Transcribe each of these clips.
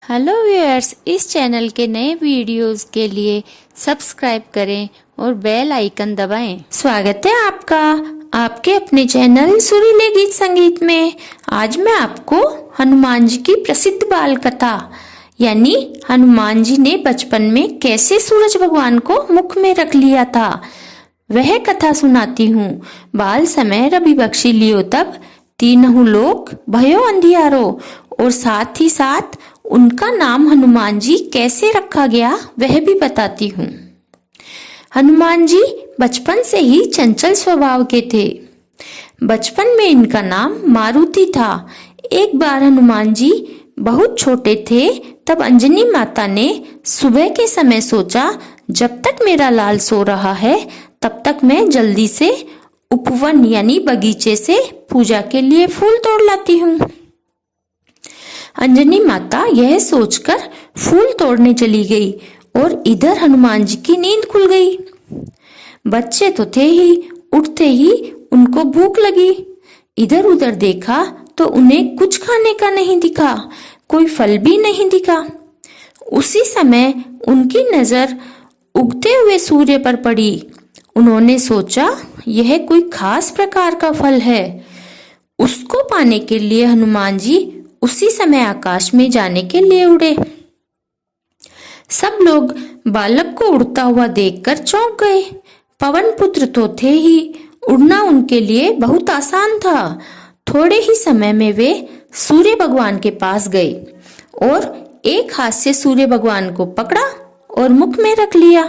Hello viewers, इस channel के नए वीडियोस के लिए सब्सक्राइब करें और बेल आइकन दबाएं। स्वागत है आपका आपके अपने चैनल सुरीले गीत संगीत में। आज मैं आपको हनुमान जी की प्रसिद्ध बाल कथा यानी हनुमान जी ने बचपन में कैसे सूरज भगवान को मुख में रख लिया था वह कथा सुनाती हूँ। बाल समय रवि बख्शी लियो तब तीनहु लोक भयो अंधियारो, और साथ ही साथ उनका नाम हनुमान जी कैसे रखा गया वह भी बताती हूँ। हनुमान जी बचपन से ही चंचल स्वभाव के थे। बचपन में इनका नाम मारुति था। एक बार हनुमान जी बहुत छोटे थे तब अंजनी माता ने सुबह के समय सोचा, जब तक मेरा लाल सो रहा है तब तक मैं जल्दी से उपवन यानी बगीचे से पूजा के लिए फूल तोड़ लाती हूँ। अंजनी माता यह सोचकर फूल तोड़ने चली गई और इधर हनुमान जी की नींद खुल गई। बच्चे तो थे ही, उठते ही उनको भूख लगी। इधर उधर देखा तो उन्हें कुछ खाने का नहीं दिखा, कोई फल भी नहीं दिखा। उसी समय उनकी नजर उगते हुए सूर्य पर पड़ी। उन्होंने सोचा यह कोई खास प्रकार का फल है। उसको पाने के लिए हनुमान जी उसी समय आकाश में जाने के लिए उड़े। सब लोग बालक को उड़ता हुआ देखकर चौंक गए। पवन पुत्र तो थे ही, उड़ना उनके लिए बहुत आसान था। थोड़े ही समय में वे सूर्य भगवान के पास गए और एक हाथ से सूर्य भगवान को पकड़ा और मुख में रख लिया,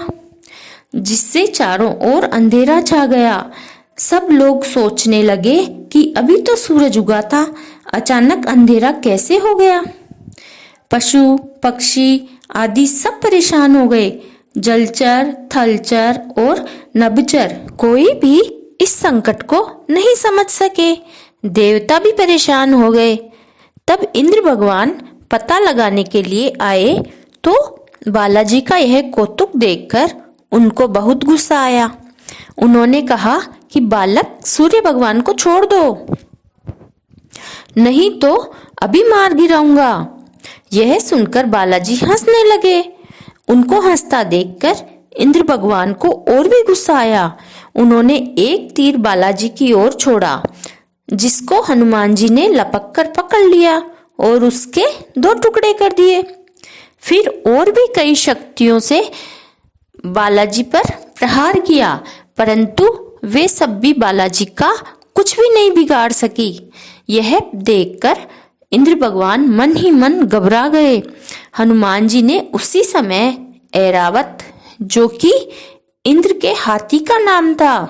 जिससे चारों ओर अंधेरा छा गया। सब लोग सोचने लगे कि अभी तो सूरज उगा था, अचानक अंधेरा कैसे हो गया। पशु पक्षी आदि सब परेशान हो गए। जलचर, थलचर और नभचर कोई भी इस संकट को नहीं समझ सके। देवता भी परेशान हो गए। तब इंद्र भगवान पता लगाने के लिए आए तो बालाजी का यह कौतुक देखकर उनको बहुत गुस्सा आया। उन्होंने कहा कि बालक सूर्य भगवान को छोड़ दो, नहीं तो अभी मार गिराऊंगा। यह सुनकर बालाजी हंसने लगे। उनको हंसता देखकर इंद्र भगवान को और भी गुस्सा आया। उन्होंने एक तीर बालाजी की ओर छोड़ा, जिसको हनुमान जी ने लपक कर पकड़ लिया और उसके 2 टुकड़े कर दिए। फिर और भी कई शक्तियों से बालाजी पर प्रहार किया, परंतु वे सब भी बालाजी का कुछ भी नहीं बिगाड़ सकी। यह देखकर इंद्र भगवान मन ही मन घबरा गए। हनुमान जी ने उसी समय ऐरावत, जो कि इंद्र के हाथी का नाम था,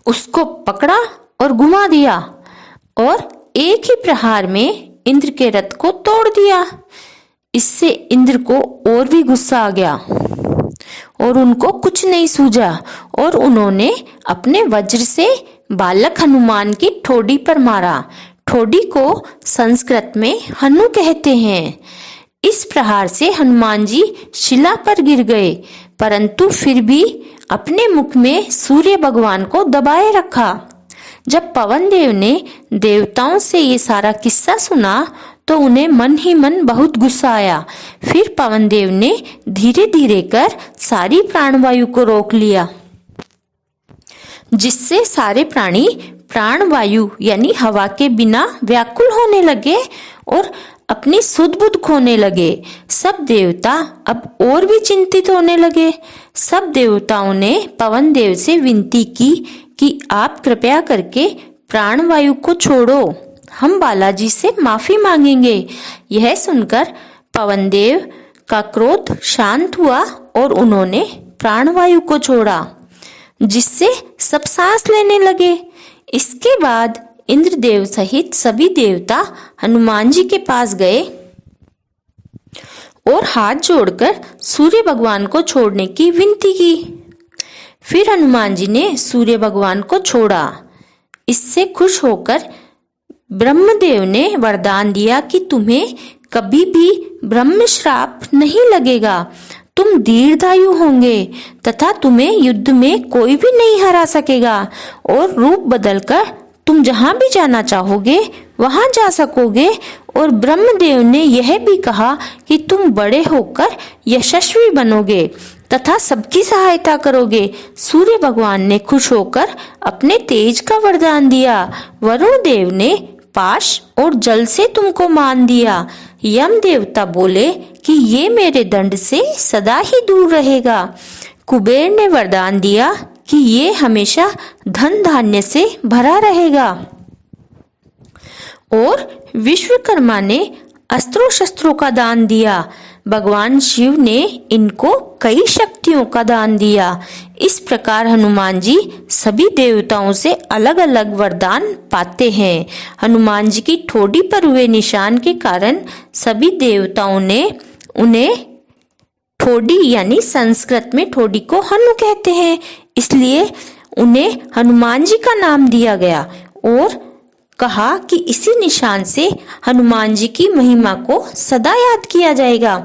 उसको पकड़ा और घुमा दिया और एक ही प्रहार में इंद्र के रथ को तोड़ दिया। इससे इंद्र को और भी गुस्सा आ गया और उनको कुछ नहीं सूझा और उन्होंने अपने वज्र से बालक हनुमान की ठोड़ी पर मारा। ठोड़ी को संस्कृत में हनु कहते हैं। इस प्रहार से हनुमान जी शिला पर गिर गए, परंतु फिर भी अपने मुख में सूर्य भगवान को दबाए रखा। जब पवन देव ने देवताओं से ये सारा किस्सा सुना तो उन्हें मन ही मन बहुत गुस्सा आया। फिर पवन देव ने धीरे धीरे कर सारी प्राणवायु को रोक लिया, जिससे सारे प्राणी प्राणवायु यानी हवा के बिना व्याकुल होने लगे और अपनी सुध बुध खोने लगे। सब देवता अब और भी चिंतित होने लगे। सब देवताओं ने पवन देव से विनती की कि आप कृपया करके प्राणवायु को छोड़ो, हम बालाजी से माफी मांगेंगे। यह सुनकर पवन देव का क्रोध शांत हुआ और उन्होंने प्राणवायु को छोड़ा, जिससे सब सांस लेने लगे। इसके बाद इंद्रदेव सहित सभी देवता हनुमान जी के पास गए और हाथ जोड़कर सूर्य भगवान को छोड़ने की विनती की। फिर हनुमान जी ने सूर्य भगवान को छोड़ा। इससे खुश होकर ब्रह्मदेव ने वरदान दिया कि तुम्हें कभी भी ब्रह्म श्राप नहीं लगेगा, तुम दीर्घायु होंगे तथा तुम्हें युद्ध में कोई भी नहीं हरा सकेगा और रूप बदलकर तुम जहां भी जाना चाहोगे वहां जा सकोगे। और ब्रह्मदेव ने यह भी कहा कि तुम बड़े होकर यशस्वी बनोगे तथा सबकी सहायता करोगे। सूर्य भगवान ने खुश होकर अपने तेज का वरदान दिया। वरुण देव ने पाश और जल से तुमको मान दिया। यम देवता बोले कि ये मेरे दंड से सदा ही दूर रहेगा। कुबेर ने वरदान दिया कि ये हमेशा धन धान्य से भरा रहेगा। और विश्वकर्मा ने अस्त्रों शस्त्रों का दान दिया। भगवान शिव ने इनको कई शक्तियों का दान दिया। इस प्रकार हनुमान जी सभी देवताओं से अलग अलग वरदान पाते हैं। हनुमान जी की ठोड़ी पर हुए निशान के कारण सभी देवताओं ने उन्हें ठोड़ी यानी संस्कृत में ठोड़ी को हनु कहते हैं, इसलिए उन्हें हनुमान जी का नाम दिया गया। और कहा कि इसी निशान से हनुमान जी की महिमा को सदा याद किया जाएगा।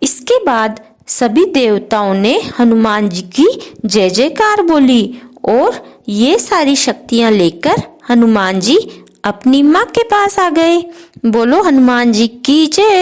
इसके बाद सभी देवताओं ने हनुमान जी की जय जयकार बोली और ये सारी शक्तियां लेकर हनुमान जी अपनी माँ के पास आ गए। बोलो हनुमान जी की जय।